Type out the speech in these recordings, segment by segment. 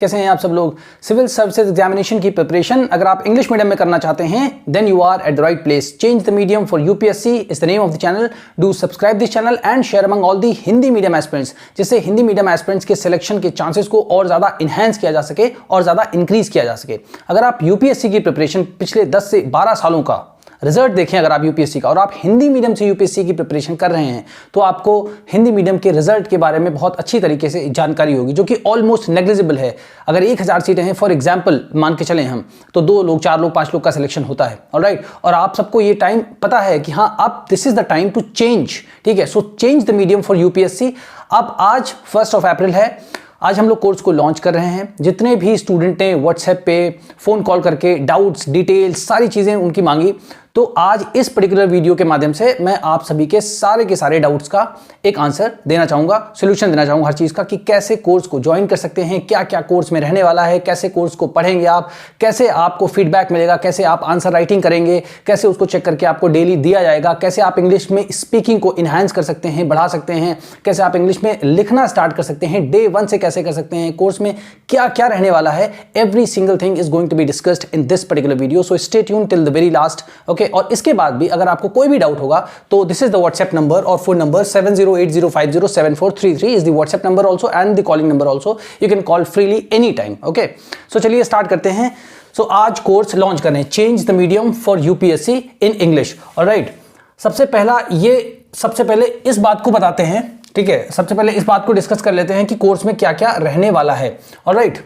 कैसे हैं आप सब लोग। सिविल सर्विसेज एग्जामिनेशन की प्रिपरेशन अगर आप इंग्लिश मीडियम में करना चाहते हैं then you are at the right place. Change the medium for UPSC is the name of the channel. Do subscribe this channel and share among all the Hindi medium aspirants, जिससे Hindi medium aspirants के selection के chances को और ज्यादा enhance किया जा सके और ज्यादा इंक्रीज किया जा सके। अगर आप यूपीएससी की प्रिपरेशन पिछले 10 से 12 सालों का रिजल्ट देखें अगर आप यूपीएससी का और आप हिंदी मीडियम से यूपीएससी की प्रिपरेशन कर रहे हैं तो आपको हिंदी मीडियम के रिजल्ट के बारे में बहुत अच्छी तरीके से जानकारी होगी, जो कि ऑलमोस्ट नेग्लिजिबल है। अगर 1000 सीटें हैं फॉर एग्जांपल मान के चलें हम, तो 2 लोग 4 लोग 5 लोग का सिलेक्शन होता है। ऑलराइट, और आप सबको ये टाइम पता है कि हाँ अब this is the time to change. ठीक है, so change the medium for UPSC. अब आज 1 अप्रैल है, आज हम लोग कोर्स को लॉन्च कर रहे हैं। जितने भी स्टूडेंट ने व्हाट्सएप पे फोन कॉल करके डाउट्स डिटेल्स सारी चीजें उनकी मांगी, तो आज इस पर्टिकुलर वीडियो के माध्यम से मैं आप सभी के सारे डाउट्स का एक आंसर देना चाहूंगा, सोल्यूशन देना चाहूंगा हर चीज का, कि कैसे कोर्स को ज्वाइन कर सकते हैं, क्या क्या कोर्स में रहने वाला है, कैसे कोर्स को पढ़ेंगे आप, कैसे आपको फीडबैक मिलेगा, कैसे आप आंसर राइटिंग करेंगे, कैसे उसको चेक करके आपको डेली दिया जाएगा, कैसे आप इंग्लिश में स्पीकिंग को इनहांस कर सकते हैं, बढ़ा सकते हैं, कैसे आप इंग्लिश में लिखना स्टार्ट कर सकते हैं, डे 1 से कैसे कर सकते हैं, कोर्स में क्या क्या रहने वाला है। Every single thing is going to be discussed in this particular video, so stay tune till the very last. Okay, और इसके बाद भी अगर आपको कोई भी डाउट होगा तो this is the WhatsApp number और phone number 7080507433 is the WhatsApp number also and the calling number also. You can call freely any time. Okay, so चलिए स्टार्ट करते हैं। सो आज कोर्स लॉन्च करने change the medium for UPSC in English. Alright, सबसे पहले इस बात को बताते हैं। ठीक है, सबसे पहले इस बात को डिस्कस कर लेते हैं कि कोर्स में क्या क्या रहने वाला है। ऑलराइट,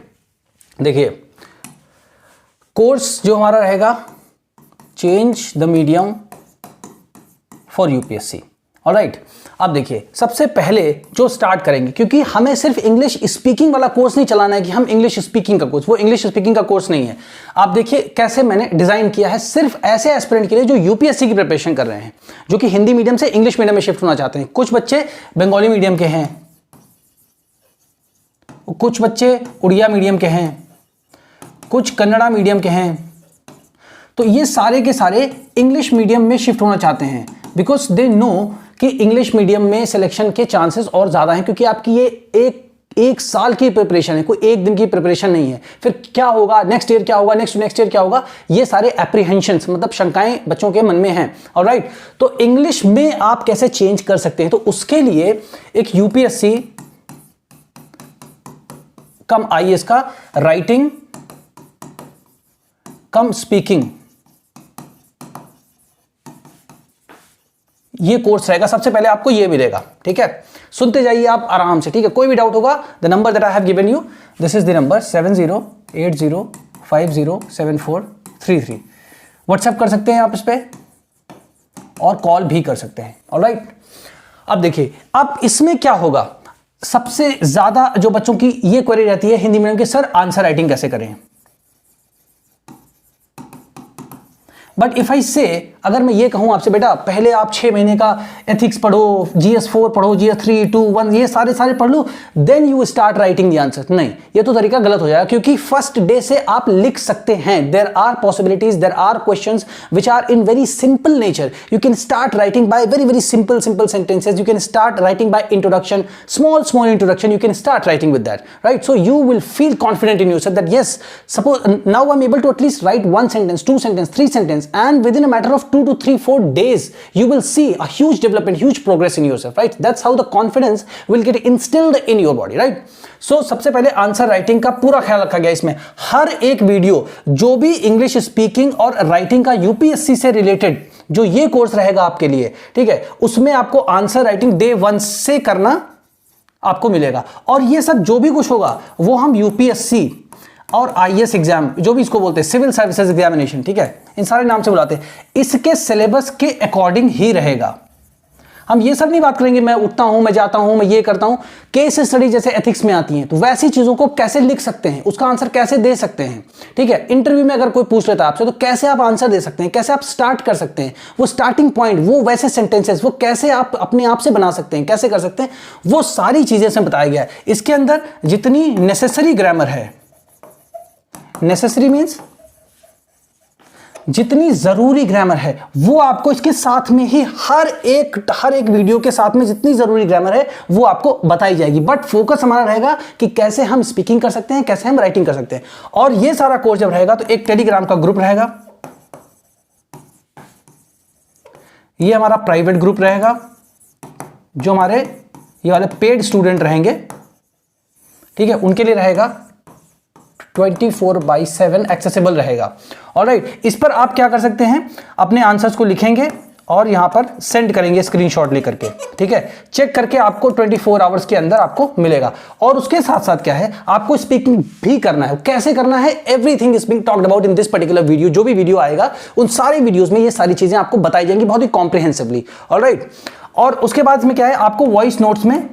देखिए कोर्स जो हमारा रहेगा change the medium for UPSC. Alright, अब देखिए सबसे पहले जो स्टार्ट करेंगे, क्योंकि हमें सिर्फ इंग्लिश स्पीकिंग वाला कोर्स नहीं चलाना है कि हम इंग्लिश स्पीकिंग का कोर्स, वो इंग्लिश स्पीकिंग का कोर्स नहीं है। आप देखिए कैसे मैंने डिजाइन किया है सिर्फ ऐसे एस्पिरेंट के लिए जो यूपीएससी की प्रिपरेशन कर रहे हैं, जो कि हिंदी मीडियम से इंग्लिश मीडियम में शिफ्ट होना चाहते हैं। कुछ बच्चे बंगाली मीडियम के हैं, कुछ बच्चे उड़िया मीडियम के हैं, कुछ कन्नड़ा मीडियम के हैं। तो ये सारे के सारे इंग्लिश मीडियम में शिफ्ट होना चाहते हैं बिकॉज दे नो कि इंग्लिश मीडियम में सिलेक्शन के चांसेस और ज्यादा हैं, क्योंकि आपकी ये एक साल की प्रिपरेशन है, कोई एक दिन की प्रिपरेशन नहीं है। फिर क्या होगा नेक्स्ट ईयर, क्या होगा नेक्स्ट ईयर, क्या होगा, ये सारे एप्रीहेंशंस मतलब शंकाएं बच्चों के मन में हैं। ऑलराइट, तो इंग्लिश में आप कैसे चेंज कर सकते हैं, तो उसके लिए एक यूपीएससी कम आईएएस का राइटिंग कम स्पीकिंग ये कोर्स रहेगा। सबसे पहले आपको ये मिलेगा। ठीक है, सुनते जाइए आप आराम से। ठीक है, कोई भी डाउट होगा the number that I have given you, this is the number 7080507433। WhatsApp कर सकते हैं आप इस पे और कॉल भी कर सकते हैं। ऑलराइट, अब देखिए अब इसमें क्या होगा, सबसे ज्यादा जो बच्चों की ये क्वेरी रहती है हिंदी मीडियम के, सर आंसर राइटिंग कैसे करें। बट इफ आई से, अगर मैं ये कहूं आपसे बेटा पहले आप 6 महीने का एथिक्स पढ़ो, GS4 पढ़ो, GS3, 2, 1 ये सारे पढ़ लो, then you start writing the answer. नहीं, ये तो तरीका गलत हो जाएगा, क्योंकि फर्स्ट डे से आप लिख सकते हैं। There are possibilities, there are questions which are in very simple nature. You can start writing by very simple sentences. You can start writing by introduction, small introduction, you can start writing with that, right. So you will feel confident in yourself that yes, suppose now I am able to at least write 1 sentence, 2 sentence, 3 sentence, and within a matter of 2 to 3-4 days you will see a huge development, huge progress in yourself, right? That's how the confidence will get instilled in your body, right? So सबसे पहले answer writing का पूरा ख्याल रखा गया इसमें। हर एक video जो भी इंग्लिश स्पीकिंग और राइटिंग का यूपीएससी से रिलेटेड जो ये कोर्स रहेगा आपके लिए, ठीक है, उसमें आपको आंसर राइटिंग डे 1 से करना आपको मिलेगा। और ये सब जो भी कुछ होगा वो हम यूपीएससी और आईएएस एग्जाम, जो भी इसको बोलते हैं सिविल सर्विसेज एग्जामिनेशन, ठीक है, इन सारे नाम से बुलाते हैं, इसके सिलेबस के अकॉर्डिंग ही रहेगा। हम ये सब नहीं बात करेंगे मैं उठता हूं, मैं जाता हूं, मैं ये करता हूं। केस स्टडी जैसे एथिक्स में आती हैं, तो वैसी चीजों को कैसे लिख सकते हैं, उसका आंसर कैसे दे सकते हैं। ठीक है, इंटरव्यू में अगर कोई पूछ लेता है आपसे तो कैसे आप आंसर दे सकते हैं, कैसे आप स्टार्ट कर सकते हैं, वो स्टार्टिंग पॉइंट, वो वैसे सेंटेंसेस वो कैसे आप अपने आप से बना सकते हैं, कैसे कर सकते हैं, वो सारी चीजें से बताया गया है। इसके अंदर जितनी नेसेसरी ग्रामर है, नेसेसरी मीन्स जितनी जरूरी ग्रामर है वो आपको इसके साथ में ही हर एक वीडियो के साथ में जितनी जरूरी ग्रामर है वो आपको बताई जाएगी। बट फोकस हमारा रहेगा कि कैसे हम स्पीकिंग कर सकते हैं, कैसे हम राइटिंग कर सकते हैं। और ये सारा कोर्स जब रहेगा तो एक टेलीग्राम का ग्रुप रहेगा, ये हमारा प्राइवेट ग्रुप रहेगा, जो हमारे ये वाले पेड स्टूडेंट रहेंगे, ठीक है, उनके लिए रहेगा 24/7 एक्सेसिबल रहेगा। ऑलराइट, इस पर आप क्या कर सकते हैं, अपने आंसर्स को लिखेंगे और यहां पर सेंड करेंगे स्क्रीनशॉट लेकर के, ठीक है, चेक करके आपको 24 आवर्स के अंदर आपको मिलेगा। और उसके साथ साथ क्या है, आपको स्पीकिंग भी करना है। कैसे करना है, everything is being talked about in this particular video. जो भी वीडियो आएगा उन सारे वीडियोस में ये सारी चीजें आपको बताई जाएंगी बहुत ही कॉम्प्रिहेंसिवली। ऑलराइट, और उसके बाद में क्या है, आपको वॉइस नोट्स में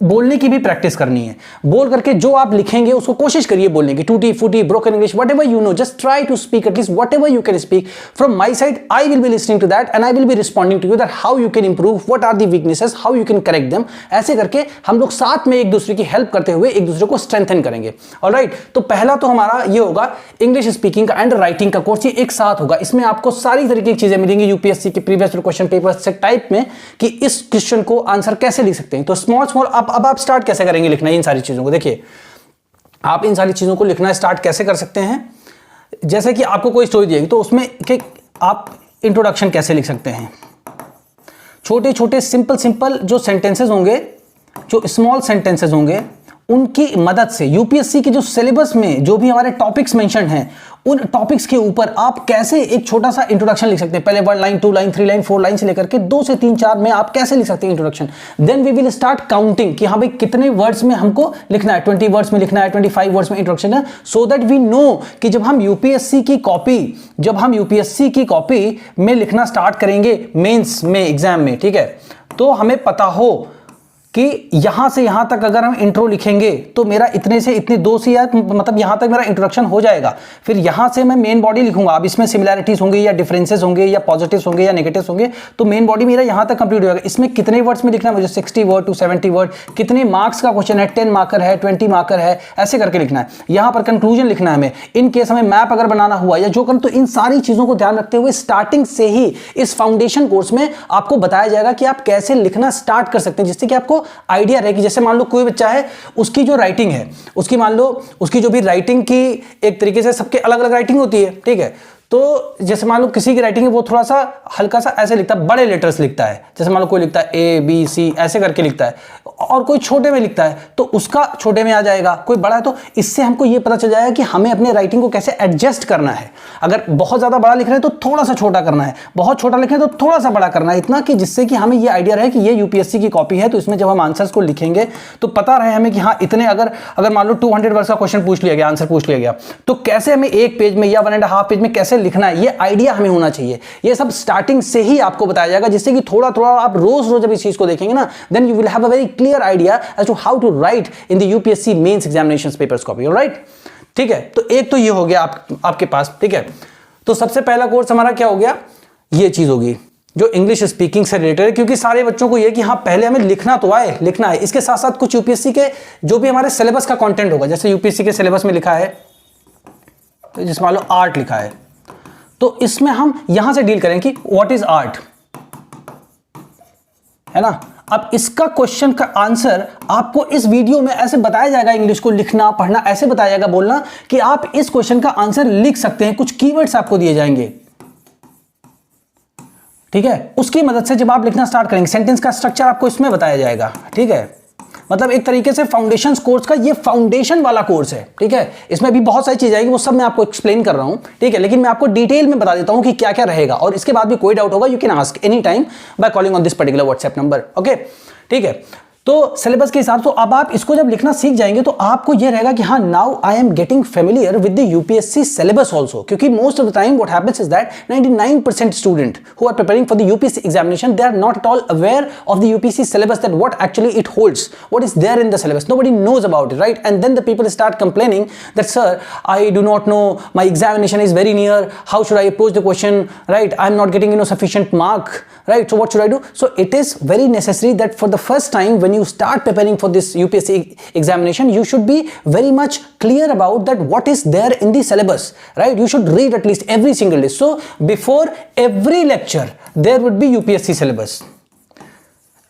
बोलने की भी प्रैक्टिस करनी है। बोल करके जो आप लिखेंगे उसको कोशिश करिए बोलने की, टूटी फूटी broken English, whatever you know, just try to speak at least whatever you can speak. From my side I will be listening to that and I will be responding to you that how you can improve, what are the weaknesses, how you can correct them. ऐसे करके हम लोग साथ में एक दूसरे की help करते हुए एक दूसरे को स्ट्रेंथन करेंगे। ऑलराइट, तो पहला तो हमारा ये होगा इंग्लिश स्पीकिंग का एंड राइटिंग का कोर्स, ये एक साथ होगा। इसमें आपको सारी तरीके की चीजें मिलेंगी यूपीएससी के प्रीवियस क्वेश्चन पेपर से टाइप में, कि इस क्वेश्चन को आंसर कैसे लिख सकते हैं। तो स्मॉल स्मॉल अब आप स्टार्ट कैसे करेंगे लिखना इन सारी चीजों को। देखिए, आप इन सारी चीजों को लिखना स्टार्ट कैसे कर सकते हैं, जैसे कि आपको कोई स्टोरी दी तो उसमें कि आप इंट्रोडक्शन कैसे लिख सकते हैं। छोटे छोटे सिंपल जो सेंटेंसेस होंगे, जो स्मॉल सेंटेंसेस होंगे, उनकी मदद से यूपीएससी के जो सिलेबस में जो भी हमारे टॉपिक्स मेंशन हैं, उन टॉपिक्स के ऊपर आप कैसे एक छोटा सा इंट्रोडक्शन लिख सकते हैं। पहले 1 लाइन 2 लाइन 3 लाइन 4 लाइन से लेकर के 2 से 3 4 में आप कैसे लिख सकते हैं introduction. Then we will start counting कि हाँ भाई कितने वर्ड्स में हमको लिखना है, 20 वर्ड्स में लिखना है, 25 वर्ड्स में इंट्रोडक्शन है, सो दैट वी नो कि जब हम यूपीएससी की कॉपी में लिखना स्टार्ट करेंगे मेंस में, एग्जाम में, ठीक है, तो हमें पता हो कि यहां से यहां तक अगर हम इंट्रो लिखेंगे तो मेरा इतने से इतने 2 से या मतलब यहां तक मेरा इंट्रोडक्शन हो जाएगा। फिर यहां से मैं मेन बॉडी लिखूंगा। अब इसमें सिमिलैरिटीज होंगे या डिफरेंसेस होंगे या पॉजिटिव्स होंगे या नेगेटिव्स होंगे, तो मेन बॉडी मेरा यहां तक कंप्लीट हो जाएगा। इसमें कितने वर्ड्स में लिखना है मुझे, 60 वर्ड टू 70 वर्ड, कितने मार्क्स का क्वेश्चन है, 10 मार्कर है, 20 मार्कर है, ऐसे करके लिखना है। यहां पर कंक्लूजन लिखना है हमें, इन केस हमें मैप अगर बनाना हुआ या जो कर, तो इन सारी चीजों को ध्यान रखते हुए स्टार्टिंग से ही इस फाउंडेशन कोर्स में आपको बताया जाएगा कि आप कैसे लिखना स्टार्ट कर सकते हैं, जिससे कि आपको आइडिया रहे कि जैसे मान लो कोई बच्चा है, उसकी जो राइटिंग है, उसकी मान लो उसकी जो भी राइटिंग की एक तरीके से सबके अलग अलग राइटिंग होती है, ठीक है, तो जैसे मान लो किसी की राइटिंग है वो थोड़ा सा हल्का सा ऐसे लिखता है, बड़े लेटर्स लिखता है, जैसे मान लो कोई लिखता है ABC ऐसे करके लिखता है, और कोई छोटे में लिखता है तो उसका छोटे में आ जाएगा, कोई बड़ा है तो इससे हमको ये पता चल जाएगा कि हमें अपने राइटिंग को कैसे एडजस्ट करना है। अगर बहुत ज़्यादा बड़ा लिख रहे हैं तो थोड़ा सा छोटा करना है, बहुत छोटा लिख रहे हैं तो थोड़ा सा बड़ा करना है, इतना कि जिससे कि हमें ये आइडिया रहे कि ये यूपीएससी की कॉपी है, तो इसमें जब हम आंसर्स को लिखेंगे तो पता रहे हमें कि हाँ इतने, अगर मान लो 200 वर्ड्स का क्वेश्चन पूछ लिया गया, आंसर पूछ लिया गया, तो कैसे हमें 1 पेज में या 1.5 पेज में कैसे लिखना है, ये आइडिया हमें होना चाहिए। ये सब स्टार्टिंग से ही आपको बताया जाएगा, जिससे कि थोड़ा थोड़ा आप रोज रोज जब इस चीज को देखेंगे ना, then you will have a very clear idea as to how to write in the UPSC mains examinations papers copy. Alright, ठीक है, तो एक तो ये हो गया आपके पास, ठीक है। तो सबसे पहला कोर्स हमारा क्या हो गया, ये चीज होगी जो इंग्लिश स्पीकिंग से रिलेटेड है, क्योंकि सारे बच्चों को ये कि हाँ पहले हमें लिखना तो आए, लिखना है। इसके साथ साथ कुछ यूपीएससी के जो भी हमारे सिलेबस का कंटेंट होगा, जैसे यूपीएससी के सिलेबस में लिखा है, तो जिस मान लो आर्ट लिखा है, तो इसमें हम यहां से डील करें कि व्हाट इज आर्ट, है ना। अब इसका क्वेश्चन का आंसर आपको इस वीडियो में ऐसे बताया जाएगा, इंग्लिश को लिखना पढ़ना ऐसे बताया जाएगा, बोलना कि आप इस क्वेश्चन का आंसर लिख सकते हैं। कुछ कीवर्ड्स आपको दिए जाएंगे, ठीक है, उसकी मदद से जब आप लिखना स्टार्ट करेंगे, सेंटेंस का स्ट्रक्चर आपको इसमें बताया जाएगा, ठीक है। मतलब एक तरीके से फाउंडेशन कोर्स का ये फाउंडेशन वाला कोर्स है, ठीक है। इसमें भी बहुत सारी चीजें आएगी, वो सब मैं आपको एक्सप्लेन कर रहा हूं, ठीक है, लेकिन मैं आपको डिटेल में बता देता हूं कि क्या क्या रहेगा, और इसके बाद भी कोई डाउट होगा you can ask any time by calling on this particular WhatsApp number, okay, ठीक है। तो सिलेबस के हिसाब से अब आप इसको जब लिखना सीख जाएंगे तो आपको ये रहेगा कि हाँ now I am getting familiar with the UPSC syllabus also, क्योंकि most of the time what happens is that 99% student who are preparing for the UPSC examination, they are not at all aware of the UPSC syllabus, that what actually it holds, what is there in the syllabus, nobody knows about it, right. And then the people start complaining that sir I do not no, my examination is very near, how should I approach the question, right, I am not getting sufficient mark, right, so what should I do? So it is very necessary that for the first time when when you start preparing for this UPSC examination, you should be very much clear about that what is there in the syllabus, right? You should read at least every single day. So before every lecture there would be UPSC syllabus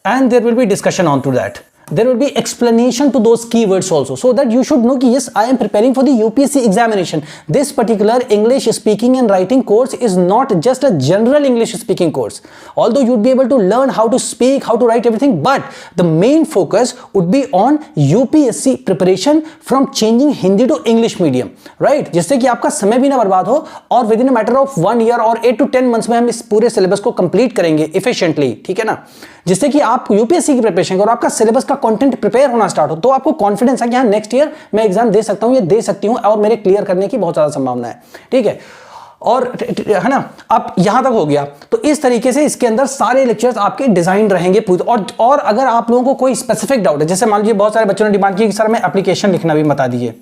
and there will be discussion on to that. There will be explanation to those keywords also, so that you should know कि yes, I am preparing for the UPSC examination. This particular English speaking and writing course is not just a general English speaking course. Although you'd be able to learn how to speak, how to write everything, but the main focus would be on UPSC preparation from changing Hindi to English medium, right? जिससे कि आपका समय भी ना बर्बाद हो और with in a matter of 1 year और 8 to 10 months में हम इस पूरे सिलेबस को कंप्लीट करेंगे इफिशिएंटली, ठीक है ना? जिससे कि आप यूपीएससी की प्रिपरेशन करो, आपका सिलेबस का कंटेंट प्रिपेयर होना स्टार्ट हो, तो आपको कॉन्फिडेंस है कि हाँ नेक्स्ट ईयर मैं एग्जाम दे सकता हूं, ये दे सकती हूं और मेरे क्लियर करने की बहुत ज्यादा संभावना है, ठीक है? और है ना, अब यहां तक हो गया। तो इस तरीके से इसके अंदर सारे लेक्चर्स आपके डिजाइन रहेंगे पूरे। और अगर आप लोगों को कोई स्पेसिफिक डाउट है, जैसे मान लीजिए बहुत सारे बच्चों ने डिमांड की कि सर हमें एप्लीकेशन लिखना भी बता दीजिए,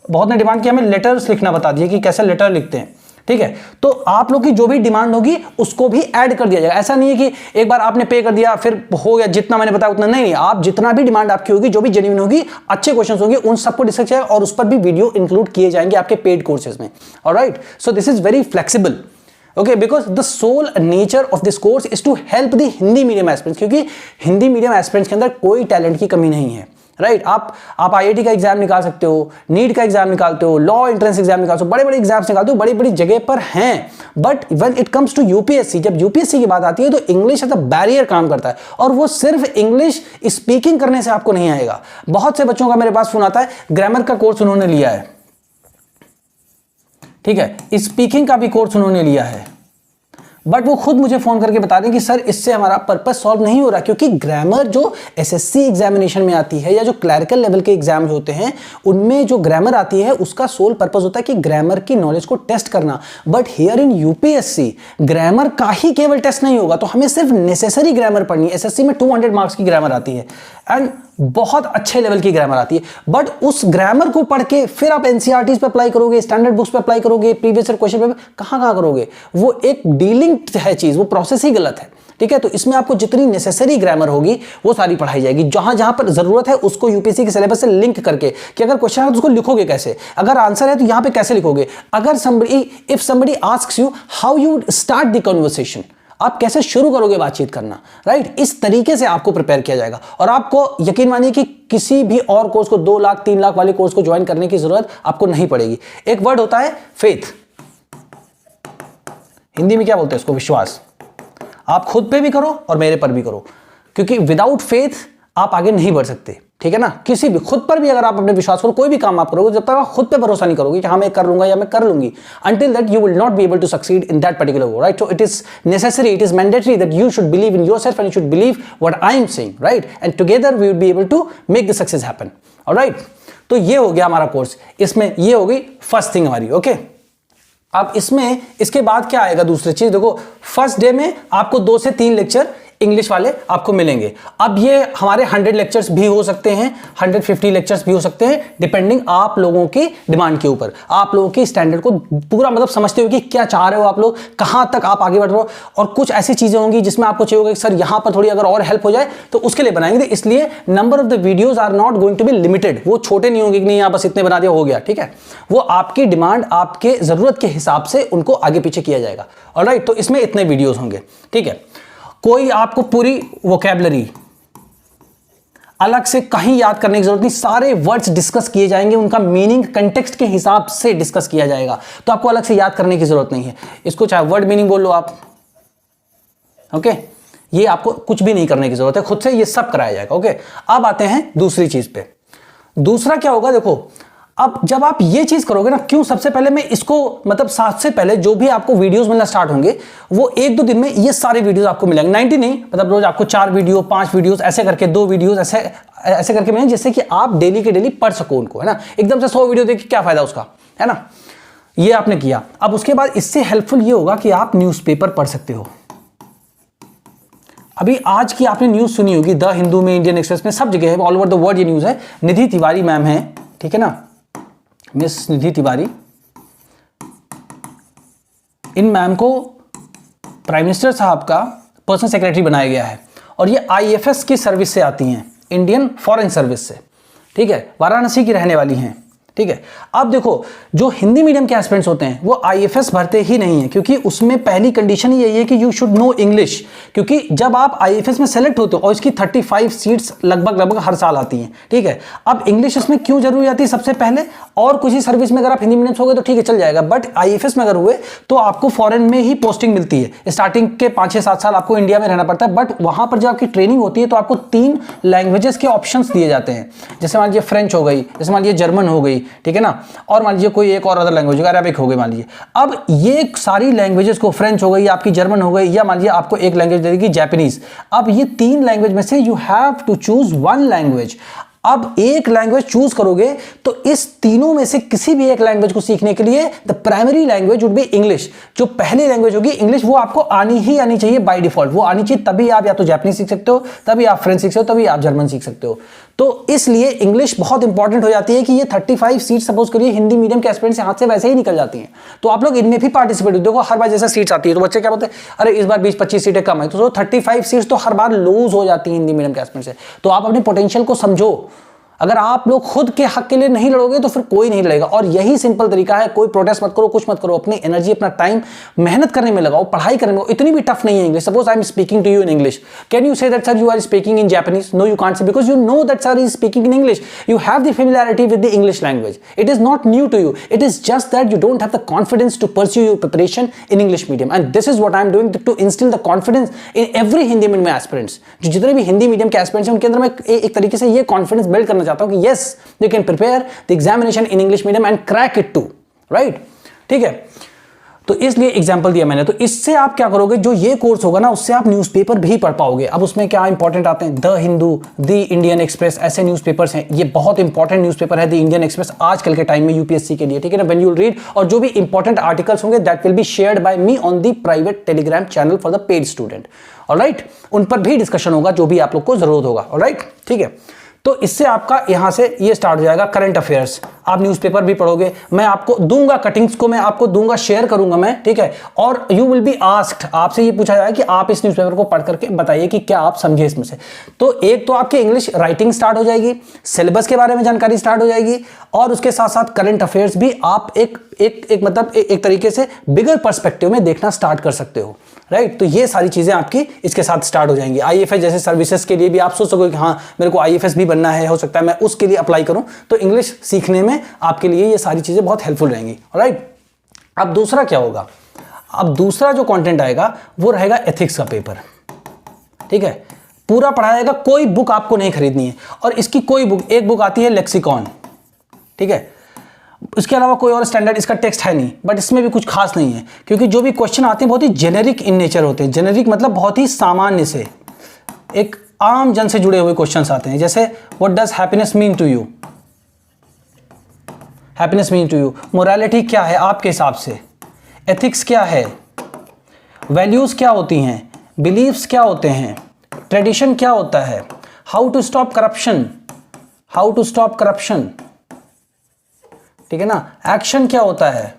बहुत ने डिमांड की हमें लेटर्स लिखना बता दीजिए कि कैसे लेटर लिखते हैं, ठीक है? तो आप लोग की जो भी डिमांड होगी उसको भी ऐड कर दिया जाएगा। ऐसा नहीं है कि एक बार आपने पे कर दिया फिर हो गया, जितना मैंने बताया उतना नहीं, आप जितना भी डिमांड आपकी होगी, जो भी जेन्युइन होगी, अच्छे क्वेश्चंस होंगे, उन सबको डिस्कस किया और उस पर भी वीडियो इंक्लूड किए जाएंगे आपके पेड कोर्सेज में। Alright, so this is very flexible, okay, because the soul nature of this course is to help the Hindi medium aspirants, क्योंकि हिंदी मीडियम एस्पिरेंट्स के अंदर कोई टैलेंट की कमी नहीं है, राइट? आप आईआईटी का एग्जाम निकाल सकते हो, नीट का एग्जाम निकालते हो, लॉ एंट्रेंस एग्जाम निकाल सकते हो, बड़े बड़े एग्जाम्स निकालते हो, बड़ी बड़ी जगह पर हैं। But when it comes to UPSC, जब यूपीएससी की बात आती है तो इंग्लिश एज अ बैरियर काम करता है, और वो सिर्फ इंग्लिश स्पीकिंग करने से आपको नहीं आएगा। बहुत से बच्चों का मेरे पास फोन आता है, ग्रामर का कोर्स उन्होंने लिया है, ठीक है, स्पीकिंग का भी कोर्स उन्होंने लिया है, बट वो खुद मुझे फोन करके बता दें कि सर इससे हमारा पर्पस सॉल्व नहीं हो रहा, क्योंकि ग्रामर जो एसएससी एग्जामिनेशन में आती है या जो क्लरिकल लेवल के एग्जाम होते हैं उनमें जो ग्रामर आती है उसका सोल पर्पस होता है कि ग्रामर की नॉलेज को टेस्ट करना। But here in UPSC grammar का ही केवल टेस्ट नहीं होगा, तो हमें सिर्फ नेसेसरी ग्रामर पढ़नी है। एसएससी में 200 मार्क्स की ग्रामर आती है एंड बहुत अच्छे लेवल की ग्रामर आती है, बट उस ग्रामर को पढ़ के फिर आप एनसीईआरटीज पे अप्लाई करोगे, स्टैंडर्ड बुक्स पे अप्लाई करोगे, प्रीवियस ईयर क्वेश्चन पेपर कहां करोगे? वो एक डीलिंग है चीज, वो प्रोसेस ही गलत है, ठीक है? तो इसमें आपको जितनी नेसेसरी ग्रामर होगी वो सारी पढ़ाई जाएगी, जहां जहां पर जरूरत है उसको यूपीएससी के सिलेबस से लिंक करके कि अगर क्वेश्चन है तो उसको लिखोगे कैसे, अगर आंसर है तो यहां पे कैसे लिखोगे, अगर if somebody asks you how you start the conversation, आप कैसे शुरू करोगे बातचीत करना, राइट? इस तरीके से आपको प्रिपेयर किया जाएगा। और आपको यकीन मानिए कि किसी भी और कोर्स को 2 लाख 3 लाख वाले कोर्स को ज्वाइन करने की जरूरत आपको नहीं पड़ेगी। एक वर्ड होता है फेथ, हिंदी में क्या बोलते हैं उसको? विश्वास। आप खुद पे भी करो और मेरे पर भी करो, क्योंकि विदाउट फेथ आप आगे नहीं बढ़ सकते, ठीक है ना? किसी भी खुद पर भी अगर आप अपने विश्वास करो, कोई भी काम आप करोगे, जब तक आप खुद पे भरोसा नहीं करोगे कि हाँ मैं कर लूंगा या मैं कर लूंगी, until that you will not be able to succeed in that particular goal, right? So it is necessary, it is mandatory that you should believe in yourself and you should believe what I am saying, right? And together we will be able to make the success happen, all right? तो ये हो गया हमारा course, इसमें ये हो गई first thing हमारी, ओके? अब इसमें इसके बाद क्या आएगा? दूसरी चीज देखो, फर्स्ट डे में आपको 2 से 3 लेक्चर इंग्लिश वाले आपको मिलेंगे। अब ये हमारे 100 लेक्चर्स भी हो सकते हैं, 150 लेक्चर्स भी हो सकते हैं, डिपेंडिंग आप लोगों की डिमांड के ऊपर, आप लोगों की स्टैंडर्ड को पूरा मतलब समझते हो कि क्या चाह रहे हो आप लोग, कहां तक आप आगे बढ़ रहे हो। और कुछ ऐसी चीजें होंगी जिसमें आपको चाहिए होगा कि सर यहां पर थोड़ी अगर और हेल्प हो जाए तो उसके लिए बनाएंगे। इसलिए number of the videos are not going to be limited, वो छोटे नहीं होंगे कि नहीं यहाँ बस इतने बना दिया हो गया, ठीक है? वो आपकी डिमांड, आपके जरूरत के हिसाब से उनको आगे पीछे किया जाएगा, ऑलराइट? तो इसमें इतने वीडियोज होंगे, ठीक है? कोई आपको पूरी वोकैबुलरी अलग से कहीं याद करने की जरूरत नहीं, सारे वर्ड्स डिस्कस किए जाएंगे, उनका मीनिंग कंटेक्स्ट के हिसाब से डिस्कस किया जाएगा, तो आपको अलग से याद करने की जरूरत नहीं है। इसको चाहे वर्ड मीनिंग बोल लो आप, ओके? ये आपको कुछ भी नहीं करने की जरूरत है, खुद से ये सब कराया जाएगा, ओके? अब आते हैं दूसरी चीज पे। दूसरा क्या होगा? देखो, अब जब आप ये चीज करोगे ना, क्यों सबसे पहले मैं इसको मतलब 7 से पहले जो भी आपको वीडियोस मिलना स्टार्ट होंगे वो 1-2 दिन में ये सारे वीडियोस आपको मिलेंगे। 90 नहीं, मतलब रोज आपको 4 वीडियो 5 वीडियोस ऐसे करके 2 वीडियोस ऐसे करके मिलेंगे, जिससे कि आप डेली के डेली पढ़ सको उनको, है ना? एकदम से 100 वीडियो देख के क्या फायदा उसका, है ना? ये आपने किया। अब उसके बाद इससे हेल्पफुल ये होगा कि आप न्यूज़पेपर पढ़ सकते हो। अभी आज की आपने न्यूज सुनी होगी, द हिंदू में, इंडियन एक्सप्रेस में, सब जगह है, ऑल ओवर द वर्ल्ड ये न्यूज है। निधि तिवारी मैम है, ठीक है ना, मिस निधि तिवारी, इन मैम को प्राइम मिनिस्टर साहब का पर्सनल सेक्रेटरी बनाया गया है। और ये IFS की सर्विस से आती हैं, इंडियन फॉरेन सर्विस से, ठीक है, वाराणसी की रहने वाली हैं, ठीक है। अब देखो जो हिंदी मीडियम के एस्पिरेंट्स होते हैं वो IFS भरते ही नहीं है, क्योंकि उसमें पहली कंडीशन ही यही है कि यू शुड नो इंग्लिश, क्योंकि जब आप IFS में सेलेक्ट होते हो और इसकी 35 सीट्स लगभग हर साल आती हैं, ठीक है। अब इंग्लिश इसमें क्यों जरूरी आती है सबसे पहले, और कुछ ही सर्विस में अगर आप हिंदी मीडियम से हो गए तो ठीक है चल जाएगा, बट IFS में अगर हुए तो आपको फॉरेन में ही पोस्टिंग मिलती है। स्टार्टिंग के 5-6-7 साल आपको इंडिया में रहना पड़ता है, बट वहां पर जब आपकी ट्रेनिंग होती है तो आपको 3 लैंग्वेजेस के ऑप्शंस दिए जाते हैं, जैसे मान लीजिए फ्रेंच हो गई, जैसे मान लीजिए जर्मन हो गई, ठीक है ना, और मान लीजिए कोई एक और अदर लैंग्वेज अरेबिक हो गई मान लीजिए। अब ये सारी लैंग्वेजेस को, फ्रेंच हो गई, आपकी जर्मन हो गई, या मान लीजिए आपको एक लैंग्वेज दे देगी जैपनीज। अब ये 3 लैंग्वेज में से you have to choose 1 language. अब एक लैंग्वेज चूज करोगे तो इस तीनों में से किसी भी एक लैंग्वेज को सीखने के लिए the primary language would be English. जो पहली लैंग्वेज होगी इंग्लिश, वो आपको आनी ही आनी चाहिए बाय डिफॉल्ट, वो आनी चाहिए, तभी आप या तो जापानीज सीख सकते हो, तभी आप फ्रेंच सीख सकते हो, तभी आप जर्मन सीख सकते हो। तो इसलिए इंग्लिश बहुत इंपॉर्टेंट हो जाती है कि ये 35 सीट सपोज करिए हिंदी मीडियम के एस्पिरेंट्स हाथ से वैसे ही निकल जाती हैं, तो आप लोग इनमें भी पार्टिसिपेट हो। देखो हर बार जैसे सीट्स आती है तो बच्चे क्या बोलते हैं, अरे इस बार 20-25 सीटें कम है, तो 35 सीट्स तो हर बार लूज हो जाती है हिंदी मीडियम के एस्पिरेंट्स से। तो आप अपने पोटेंशियल को समझो, अगर आप लोग खुद के हक के लिए नहीं लड़ोगे तो फिर कोई नहीं लड़ेगा। और यही सिंपल तरीका है, कोई प्रोटेस्ट मत करो, कुछ मत करो, अपनी एनर्जी अपना टाइम मेहनत करने में लगाओ, पढ़ाई करने में। इतनी भी टफ नहीं है English. Suppose I am speaking to you in English, can you say that sir you are speaking in Japanese? No you can't say, because you know that sir is speaking in English, you have the familiarity with the English language, it is not new to you, it is just that you don't have the confidence to pursue your preparation in English medium, and this is what I am doing to instil the confidence in every Hindi medium aspirants. जो जितने भी Hindi medium के aspirants हैं उनके अंदर मैं एक तरीके से ये कॉन्फिडेंस बिल्ड करना चाहता हूं कि yes you can prepare the examination in English medium and crack it too, right? ठीक है, तो इसलिए एग्जाम्पल दिया मैंने। तो इससे आप क्या करोगे, जो ये कोर्स होगा ना उससे आप न्यूज़पेपर भी पढ़ पाओगे। अब उसमें क्या इंपॉर्टेंट आते हैं, the Hindu, the Indian express, ऐसे न्यूज़पेपर्स हैं। ये बहुत इंपॉर्टेंट न्यूज़पेपर है द इंडियन एक्सप्रेस आजकल के टाइम में यूपीएससी के लिए, ठीक है ना। व्हेन यू रीड, और जो भी इंपॉर्टेंट आर्टिकल्स होंगे that will be shared by me on the private Telegram channel for the paid student, alright. उन पर भी डिस्कशन होगा जो भी आप लोग को जरूरत होगा, ऑलराइट, ठीक है। तो इससे आपका यहां से ये स्टार्ट हो जाएगा करंट अफेयर्स। आप न्यूज़पेपर भी पढ़ोगे, मैं आपको दूंगा कटिंग्स को, मैं आपको दूंगा, शेयर करूंगा मैं, ठीक है। और यू विल बी आस्क्ड, आपसे ये पूछा जाएगा कि आप इस न्यूज़पेपर को पढ़ करके बताइए कि क्या आप समझे इसमें से। तो एक तो आपकी इंग्लिश राइटिंग स्टार्ट हो जाएगी, सिलेबस के बारे में जानकारी स्टार्ट हो जाएगी, और उसके साथ साथ करंट अफेयर्स भी आप मतलब एक तरीके से बिगर पर्सपेक्टिव में देखना स्टार्ट कर सकते हो, राइट। तो ये सारी चीजें आपकी इसके साथ स्टार्ट हो जाएंगी। IFS जैसे सर्विसेज के लिए भी आप सोच सकोगे कि हाँ मेरे को IFS भी बनना है, हो सकता है मैं उसके लिए अप्लाई करूं, तो इंग्लिश सीखने में आपके लिए ये सारी चीजें बहुत हेल्पफुल रहेंगी, राइट। अब दूसरा क्या होगा, अब दूसरा जो कंटेंट आएगा वो रहेगा एथिक्स का पेपर, ठीक है। पूरा पढ़ाएगा, कोई बुक आपको नहीं खरीदनी है, और इसकी कोई बुक, एक बुक आती है लेक्सिकॉन, ठीक है। इसके अलावा कोई और स्टैंडर्ड इसका टेक्स्ट है नहीं, बट इसमें भी कुछ खास नहीं है, क्योंकि जो भी क्वेश्चन आते हैं बहुत ही जेनेरिक इन नेचर होते हैं। जेनेरिक मतलब बहुत ही सामान्य से, एक आम जन से जुड़े हुए क्वेश्चंस आते हैं। जैसे what does happiness mean to you, happiness mean to you, morality क्या है आपके हिसाब से, एथिक्स क्या है, वैल्यूज क्या होती हैं, बिलीव्स क्या होते हैं, ट्रेडिशन क्या होता है, how to stop corruption, how to stop corruption, ठीक है ना, एक्शन क्या होता है,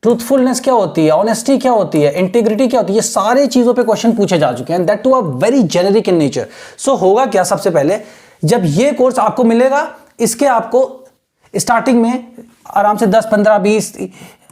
ट्रूथफुलनेस क्या होती है, ऑनेस्टी क्या होती है, इंटीग्रिटी क्या होती है, ये सारे चीजों पे क्वेश्चन पूछे जा चुके हैं, that too are very generic in nature. So होगा क्या, सबसे पहले जब ये कोर्स आपको मिलेगा, इसके आपको स्टार्टिंग में आराम से 10, 15, 20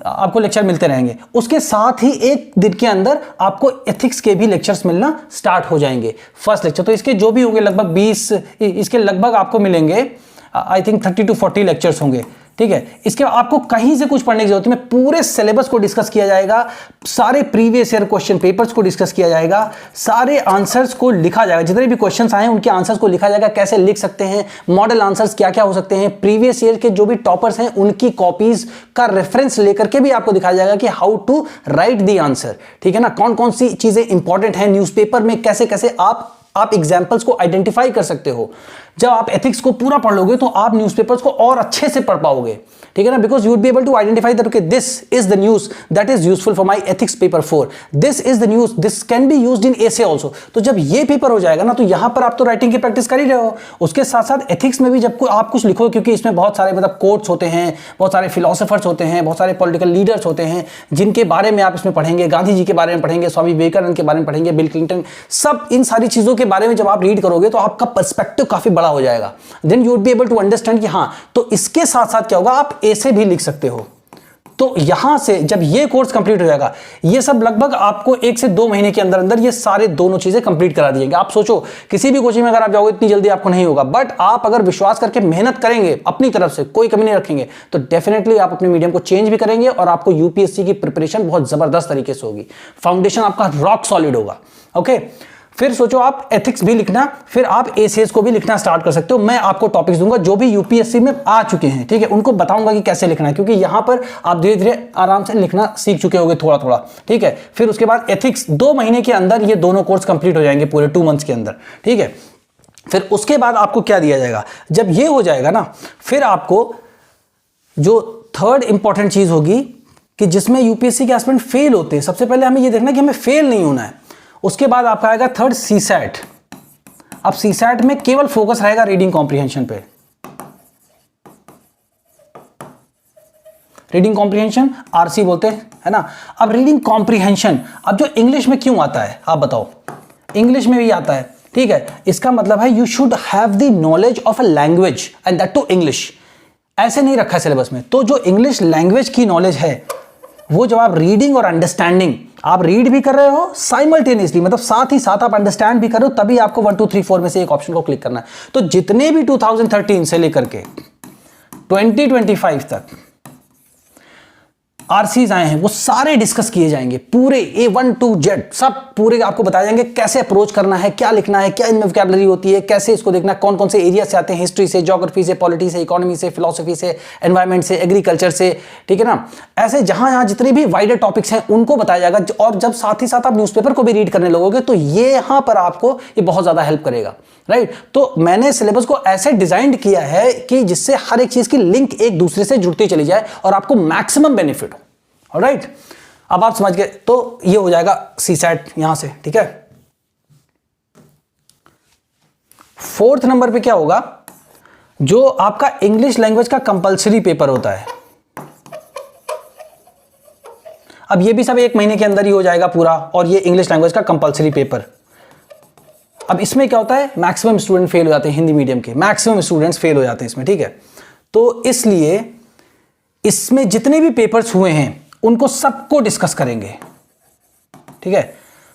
आपको लेक्चर मिलते रहेंगे। उसके साथ ही एक दिन के अंदर आपको एथिक्स के भी लेक्चर्स मिलना स्टार्ट हो जाएंगे, फर्स्ट लेक्चर। तो इसके जो भी होंगे लगभग 20, इसके लगभग आपको मिलेंगे आई थिंक 30 to 40 लेक्चर्स होंगे, ठीक है। इसके आपको कहीं से कुछ पढ़ने की जरूरत नहीं, पूरे सिलेबस को डिस्कस किया जाएगा, सारे प्रीवियस ईयर क्वेश्चन पेपर्स को डिस्कस किया जाएगा, सारे आंसर्स को लिखा जाएगा, जितने भी क्वेश्चंस आए हैं उनके आंसर्स को लिखा जाएगा, कैसे लिख सकते हैं, मॉडल आंसर्स क्या क्या हो सकते हैं, प्रीवियस ईयर के जो भी टॉपर्स हैं उनकी कॉपीज का रेफरेंस लेकर के भी आपको दिखाया जाएगा कि how to write the answer, ठीक है ना। कौन कौन सी चीजें इंपॉर्टेंट हैं न्यूज़पेपर में, कैसे कैसे आप एग्जाम्पल्स को आइडेंटिफाई कर सकते हो, जब आप एथिक्स को पूरा पढ़ लोगे तो आप न्यूज़पेपर्स को और अच्छे से पढ़ पाओगे, ठीक है ना, because you would be able to identify that okay this is the news that is useful for my ethics paper 4, this is the news this can be used in essay also. तो जब ये paper हो जाएगा ना, तो यहां पर आप तो राइटिंग की प्रैक्टिस कर ही रहे हो, उसके साथ साथ एथिक्स में भी जब आप कुछ लिखो, क्योंकि इसमें बहुत सारे मतलब कोट्स होते हैं, बहुत सारे फिलोसोफर्स होते हैं, बहुत सारे पॉलिटिकल लीडर्स होते हैं जिनके बारे में आप इसमें पढ़ेंगे, गांधी जी के बारे में पढ़ेंगे, स्वामी विवेकानंद के बारे में पढ़ेंगे, बिल क्लिंटन, सब इन सारी चीजों के बारे में जब आप रीड करोगे तो आपका पर्सपेक्टिव काफी बड़ा हो जाएगा। Then you would be able to understand कि हाँ, तो इसके साथ साथ क्या होगा, आप ऐसे भी लिख सकते हो। तो यहां से जब ये कोर्स कंप्लीट हो जाएगा, ये सब लगभग आपको 1 से 2 महीने के अंदर अंदर ये सारे दोनों चीजें कंप्लीट करा दिएंगे। आप सोचो किसी भी कोचिंग में अगर आप जाओगे इतनी जल्दी आपको नहीं होगा, बट आप अगर विश्वास करके मेहनत करेंगे, अपनी तरफ से कोई कमी नहीं रखेंगे, तो डेफिनेटली आप अपने मीडियम को चेंज भी करेंगे और आपको यूपीएससी की प्रिपरेशन बहुत जबरदस्त तरीके से होगी, फाउंडेशन आपका रॉक सॉलिड होगा। ओके, फिर सोचो आप एथिक्स भी लिखना, फिर आप एसेज को भी लिखना स्टार्ट कर सकते हो। मैं आपको टॉपिक्स दूंगा जो भी यूपीएससी में आ चुके हैं, ठीक है, उनको बताऊंगा कि कैसे लिखना है, क्योंकि यहां पर आप धीरे धीरे आराम से लिखना सीख चुके होगे थोड़ा थोड़ा, ठीक है। फिर उसके बाद एथिक्स 2 महीने के अंदर ये दोनों कोर्स कंप्लीट हो जाएंगे, पूरे 2 मंथ्स के अंदर, ठीक है। फिर उसके बाद आपको क्या दिया जाएगा, जब ये हो जाएगा ना, फिर आपको जो थर्ड इंपॉर्टेंट चीज होगी कि जिसमें यूपीएससी के एस्पिरेंट फेल होते हैं, सबसे पहले हमें ये देखना कि हमें फेल नहीं होना है। उसके बाद आपका आएगा थर्ड सीसैट। अब सीसैट में केवल फोकस रहेगा रीडिंग कॉम्प्रिहेंशन पे, रीडिंग कॉम्प्रिहेंशन आरसी बोलते हैं, है ना। अब रीडिंग कॉम्प्रिहेंशन, अब जो इंग्लिश में क्यों आता है आप बताओ, इंग्लिश में भी आता है, ठीक है। इसका मतलब है you should have the knowledge of a language and that too English. ऐसे नहीं रखा है सिलेबस में, तो जो इंग्लिश लैंग्वेज की नॉलेज है वो जब आप रीडिंग और अंडरस्टैंडिंग, आप रीड भी कर रहे हो साइमल्टेनियसली, मतलब साथ ही साथ आप अंडरस्टैंड भी कर रहे हो, तभी आपको 1 2 3 4 में से एक ऑप्शन को क्लिक करना है। तो जितने भी 2013 से लेकर के 2025 तक आरसीज आए हैं वो सारे डिस्कस किए जाएंगे, पूरे A1 to Z सब पूरे आपको बताए जाएंगे कैसे अप्रोच करना है, क्या लिखना है, क्या इनमें वोकैबुलरी होती है, कैसे इसको देखना है, कौन कौन से एरिया से आते हैं, हिस्ट्री से, ज्योग्राफी से, पॉलिटी से, इकोनॉमी से, फिलोसफी से, एनवायरमेंट से, एग्रीकल्चर से, ठीक है ना। ऐसे जहां जहां जितने भी वाइडर टॉपिक्स हैं उनको बताया जाएगा। और जब साथ ही साथ आप न्यूज़पेपर को भी रीड करने लगोगे तो ये यहां पर आपको ये बहुत ज्यादा हेल्प करेगा, राइट। तो मैंने सिलेबस को ऐसे डिजाइन किया है कि जिससे हर एक चीज की लिंक एक दूसरे से जुड़ती चली जाए और आपको मैक्सिमम बेनिफिट हो। ऑलराइट, अब आप समझ गए, तो ये हो जाएगा सीसैट यहां से, ठीक है। 4th नंबर पे क्या होगा, जो आपका इंग्लिश लैंग्वेज का कंपलसरी पेपर होता है। अब ये भी सब 1 महीने के अंदर ही हो जाएगा पूरा, और ये इंग्लिश लैंग्वेज का कंपलसरी पेपर। अब इसमें क्या होता है, मैक्सिमम स्टूडेंट फेल हो जाते हैं, हिंदी मीडियम के मैक्सिमम स्टूडेंट्स फेल हो जाते हैं इसमें, ठीक है। तो इसलिए इसमें जितने भी पेपर्स हुए हैं उनको सबको डिस्कस करेंगे, ठीक है।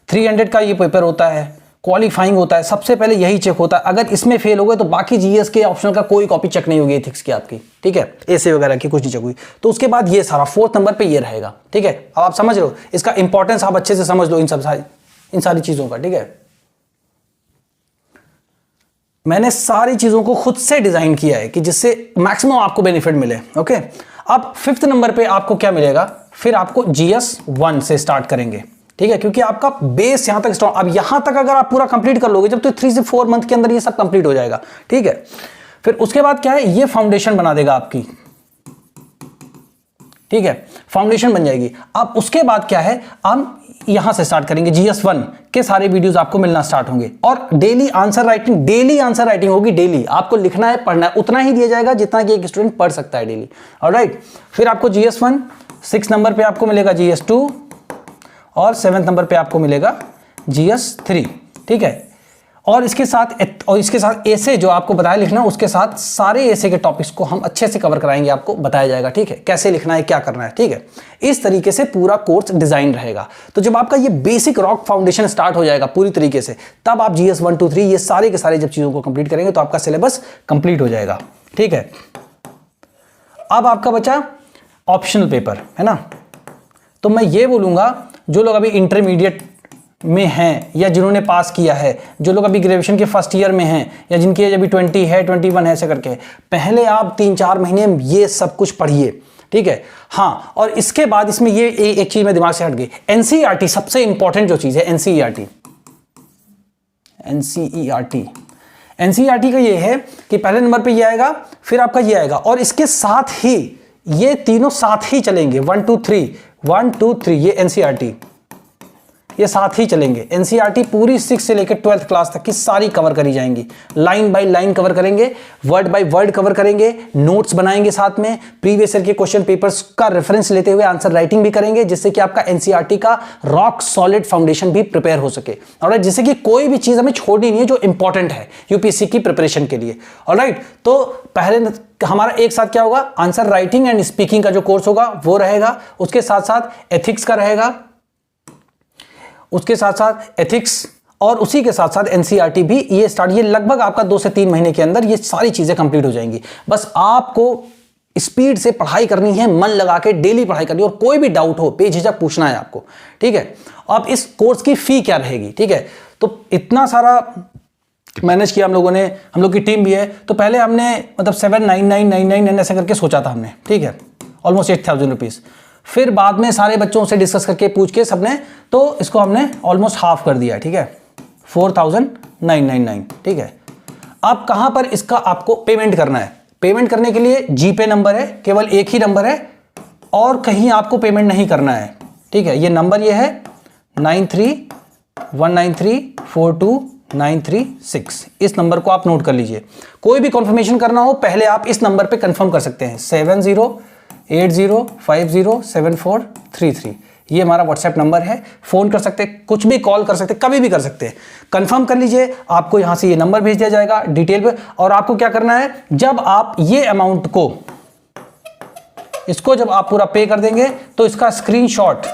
300 का ये पेपर होता है, क्वालिफाइंग होता है, सबसे पहले यही चेक होता है। अगर इसमें फेल हो गए तो बाकी जीएस के ऑप्शनल का कोई कॉपी चेक नहीं होगी एथिक्स की आपकी, ठीक है, ऐसे वगैरह की कुछ नहीं चेक हुई। तो उसके बाद ये सारा 4th नंबर पे ये रहेगा, ठीक है। अब आप समझ लो इसका इंपॉर्टेंस, आप अच्छे से समझ लो इन सारी चीजों का, ठीक है। मैंने सारी चीजों को खुद से डिजाइन किया है कि जिससे मैक्सिमम आपको बेनिफिट मिले, ओके। अब 5th नंबर पे आपको क्या मिलेगा, फिर आपको GS 1 से स्टार्ट करेंगे, ठीक है, क्योंकि आपका बेस यहां तक स्ट्रॉन्ग। अब यहां तक अगर आप पूरा कंप्लीट कर लोगे जब, तो 3 से 4 मंथ के अंदर ये सब कंप्लीट हो जाएगा, ठीक है। फिर उसके बाद क्या है, ये फाउंडेशन बना देगा आपकी, ठीक है, फाउंडेशन बन जाएगी। अब उसके बाद क्या है, हम यहां से स्टार्ट करेंगे, GS 1 के सारे वीडियोस आपको मिलना स्टार्ट होंगे, और डेली आंसर राइटिंग होगी। डेली आपको लिखना है, पढ़ना है, उतना ही दिया जाएगा जितना कि एक स्टूडेंट पढ़ सकता है डेली, ऑलराइट। फिर आपको GS 1, 6 नंबर पे आपको मिलेगा GS 2, और 7th नंबर पे आपको मिलेगा GS 3, ठीक है। और इसके साथ ऐसे जो आपको बताया लिखना, उसके साथ सारे ऐसे के टॉपिक्स को हम अच्छे से कवर कराएंगे, आपको बताया जाएगा, ठीक है, कैसे लिखना है, क्या करना है, ठीक है। इस तरीके से पूरा कोर्स डिजाइन रहेगा। तो जब आपका ये बेसिक रॉक फाउंडेशन स्टार्ट हो जाएगा पूरी तरीके से, तब आप GS 1 2 3 ये सारे के सारे जब चीजों को कंप्लीट करेंगे तो आपका सिलेबस कंप्लीट हो जाएगा, ठीक है। अब आपका बचा ऑप्शनल पेपर, है ना। तो मैं ये बोलूंगा, जो लोग अभी इंटरमीडिएट में हैं या जिन्होंने पास किया है, जो लोग अभी ग्रेजुएशन के फर्स्ट ईयर में हैं, या जिनकी एज अभी 20 है, 21 है, ऐसे करके, पहले आप 3-4 महीने ये सब कुछ पढ़िए, ठीक है। हाँ, और इसके बाद इसमें ये एक चीज में दिमाग से हट गई, एनसीईआरटी सबसे इंपॉर्टेंट जो चीज है, एनसीईआरटी एनसीईआरटी का ये है कि पहले नंबर पे ये आएगा, फिर आपका ये आएगा, और इसके साथ ही ये तीनों साथ ही चलेंगे, 1 2 3 1 2 3, ये एनसीईआरटी ये साथ ही चलेंगे। एनसीईआरटी पूरी 6 से लेकर 12th क्लास तक की सारी कवर करी जाएंगी, लाइन बाय लाइन कवर करेंगे, वर्ड बाय वर्ड कवर करेंगे, नोट्स बनाएंगे, साथ में प्रीवियस ईयर के क्वेश्चन पेपर्स का रेफरेंस लेते हुए आंसर राइटिंग भी करेंगे, जिससे कि आपका एनसीईआरटी का रॉक सॉलिड फाउंडेशन भी प्रिपेयर हो सके। ऑलराइट, जिससे कि कोई भी चीज हमें छोड़नी नहीं है जो इंपॉर्टेंट है यूपीएससी की प्रिपरेशन के लिए। ऑलराइट, तो पहले हमारा एक साथ क्या होगा, आंसर राइटिंग एंड स्पीकिंग का जो कोर्स होगा वो रहेगा, उसके साथ साथ एथिक्स का रहेगा, उसके साथ साथ एथिक्स, और उसी के साथ साथ एनसीईआरटी भी ये स्टार्ट, ये लगभग आपका 2 से 3 महीने के अंदर ये सारी चीजें कंप्लीट हो जाएंगी। बस आपको स्पीड से पढ़ाई करनी है, मन लगा के डेली पढ़ाई करनी है, और कोई भी डाउट हो बेझिझक पूछना है आपको, ठीक है। अब इस कोर्स की फी क्या रहेगी, ठीक है, तो इतना सारा मैनेज किया हम लोगों ने, हम लोग की टीम भी है, तो पहले हमने मतलब 79999 ऐसे करके सोचा था हमने, ठीक है, ऑलमोस्ट 8000 रुपीज़। फिर बाद में सारे बच्चों से डिस्कस करके पूछ के सबने, तो इसको हमने ऑलमोस्ट हाफ कर दिया, ठीक है, 4999, ठीक है। अब कहां पर इसका आपको पेमेंट करना है, पेमेंट करने के लिए जीपे नंबर है, केवल एक ही नंबर है, और कहीं आपको पेमेंट नहीं करना है, ठीक है। ये नंबर ये है 9319342936, इस नंबर को आप नोट कर लीजिए। कोई भी कंफर्मेशन करना हो पहले आप इस नंबर पे कंफर्म कर सकते हैं, 7080507433, ये हमारा व्हाट्सएप नंबर है। फोन कर सकते हैं, कुछ भी कॉल कर सकते हैं, कभी भी कर सकते हैं। कंफर्म कर लीजिए, आपको यहां से ये नंबर भेज दिया जाएगा डिटेल पे, और आपको क्या करना है, जब आप ये अमाउंट को, इसको जब आप पूरा पे कर देंगे, तो इसका स्क्रीनशॉट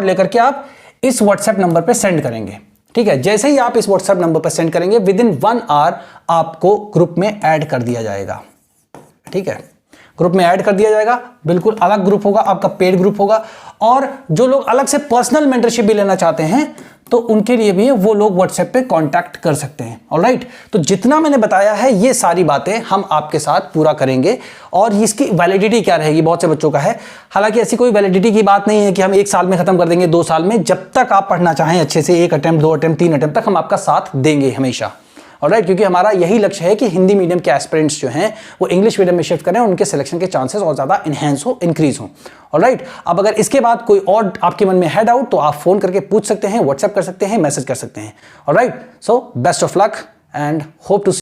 लेकर के आप इस व्हाट्सएप नंबर पे सेंड करेंगे, ठीक है। जैसे ही आप इस व्हाट्सएप नंबर पर सेंड करेंगे, विद इन 1 आवर आपको ग्रुप में ऐड कर दिया जाएगा, ठीक है। ग्रुप में ऐड कर दिया जाएगा, बिल्कुल अलग ग्रुप होगा, आपका पेड ग्रुप होगा। और जो लोग अलग से पर्सनल मेंटरशिप भी लेना चाहते हैं, तो उनके लिए भी वो लोग व्हाट्सएप पे कांटेक्ट कर सकते हैं। ऑलराइट, तो जितना मैंने बताया है ये सारी बातें हम आपके साथ पूरा करेंगे। और इसकी वैलिडिटी क्या रहेगी, बहुत से बच्चों का है, हालांकि ऐसी कोई वैलिडिटी की बात नहीं है कि हम 1 साल में खत्म कर देंगे, 2 साल में, जब तक आप पढ़ना चाहें अच्छे से, 1 अटेम्प्ट 2 अटेम्प्ट 3 अटेम्प्ट तक हम आपका साथ देंगे हमेशा। ऑलराइट, क्योंकि हमारा यही लक्ष्य है कि हिंदी मीडियम के एस्पिरेंट्स जो हैं वो इंग्लिश मीडियम में शिफ्ट करें, उनके सिलेक्शन के चांसेस और ज्यादा इनहेंस हो, इंक्रीज हो। ऑलराइट, अब अगर इसके बाद कोई और आपके मन में है डाउट, तो आप फोन करके पूछ सकते हैं, व्हाट्सएप कर सकते हैं, मैसेज कर सकते हैं। Alright, so best of luck and hope to